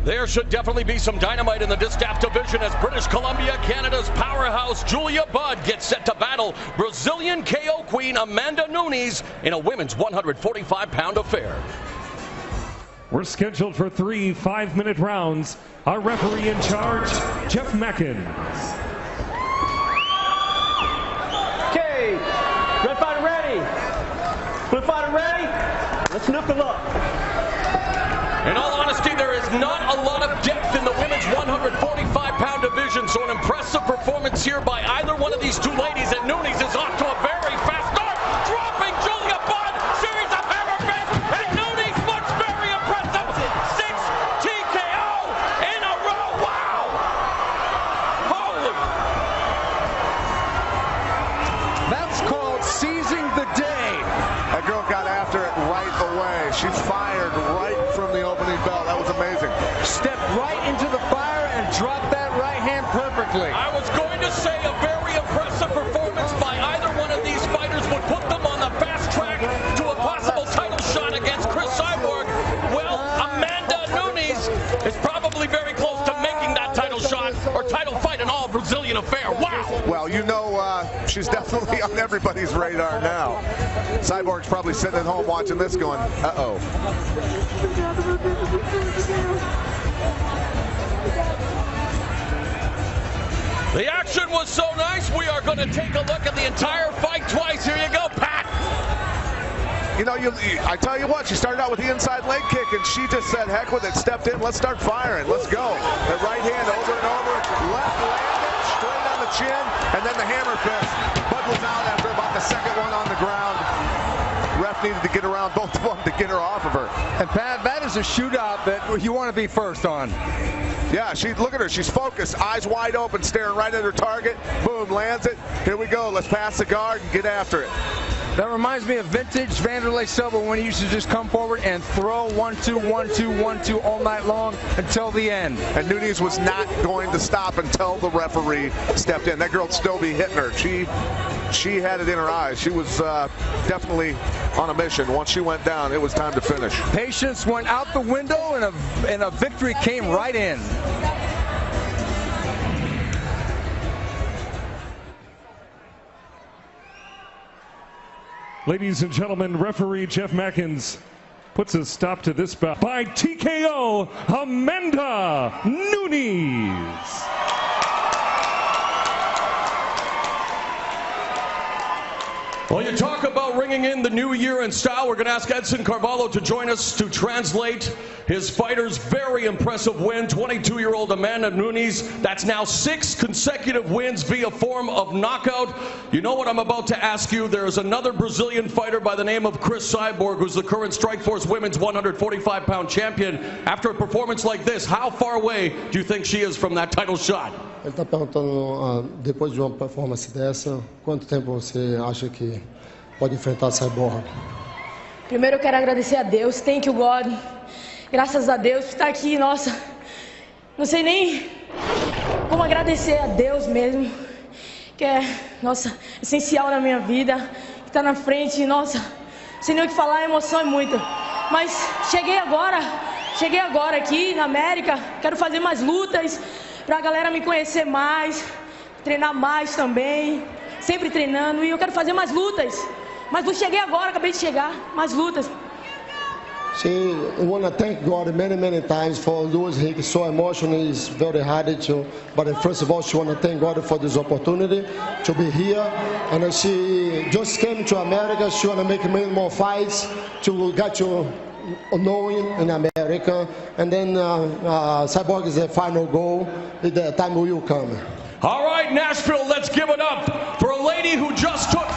There should definitely be some dynamite in the distaff division as British Columbia, Canada's powerhouse Julia Budd gets set to battle Brazilian KO queen Amanda Nunes in a women's 145-pound affair. We're scheduled for 3 5-minute rounds. Our referee in charge, Jeff Mackins. Okay, red fighter ready. Blue fighter ready. Let's knuckle up. In all honesty, there is not a lot of depth in the women's 145-pound division, so an impressive performance here by either one of these two ladies, and Nunes is off to a very fast start, dropping Julia Budd, series of hammer fists, and Nunes looks very impressive. 6 TKO in a row. Wow! Holy! That's called seizing the day. That girl got after it right away. She fired right from the opening bell. That was amazing. Stepped right into the fire and dropped that right hand perfectly. I was going to say a very impressive performance by either one of these fighters would put them on the fast track to a possible title shot against Chris Cyborg. Well, Amanda Nunes is probably very close to making that title shot or title fight in all Brazilian affair. Wow! Well, you know, she's definitely on everybody's radar now. Cyborg's probably sitting at home watching this going, uh-oh. The action was so nice, we are going to take a look at the entire fight twice. Here you go, Pat. You know, I tell you what, she started out with the inside leg kick, and she just said, heck with it, stepped in, let's start firing, let's go. The right hand over and over, left landed, straight on the chin, and then the hammer fist. Budd was out after about the second one on the ground. Ref needed to get around both of them to get her off of her. And Pat, that is a shootout that you want to be first on. Yeah, look at her. She's focused, eyes wide open, staring right at her target. Boom, lands it. Here we go. Let's pass the guard and get after it. That reminds me of vintage Vanderlei Silva when he used to just come forward and throw 1-2, 1-2, 1-2 all night long until the end. And Nunes was not going to stop until the referee stepped in. That girl would still be hitting her. She had it in her eyes. She was definitely on a mission. Once she went down, it was time to finish. Patience went out the window and a victory came right in. Ladies and gentlemen, referee Jeff Mackins puts a stop to this bout by TKO, Amanda Nunes. Well, you talk about ringing in the new year in style. We're going to ask Edson Carvalho to join us to translate his fighter's very impressive win. 22-year-old Amanda Nunes. That's now 6 consecutive wins via form of knockout. You know what I'm about to ask you? There's another Brazilian fighter by the name of Chris Cyborg, who's the current Strikeforce Women's 145-pound champion. After a performance like this, how far away do you think she is from that title shot? Ele está perguntando, depois de uma performance dessa, quanto tempo você acha que pode enfrentar Cyborg? Primeiro eu quero agradecer a Deus, thank you God. Graças a Deus por estar aqui, nossa. Não sei nem como agradecer a Deus mesmo, que é, nossa, essencial na minha vida, que está na frente, nossa. Não sei nem o que falar, a emoção é muita. Mas cheguei agora aqui na América, quero fazer mais lutas, para a galera me conhecer mais, treinar mais também, sempre treinando, e eu quero fazer mais lutas. Mas eu cheguei agora, acabei de chegar, mais lutas. She want to thank God many times for Lewis Hick. So emotional, it's very hard to. But first of all, she want to thank God for this opportunity to be here. And she just came to America. She want to make many more fights to get to knowing in America. And then Cyborg is the final goal. The time will come. All right, Nashville, let's give it up for a lady who just took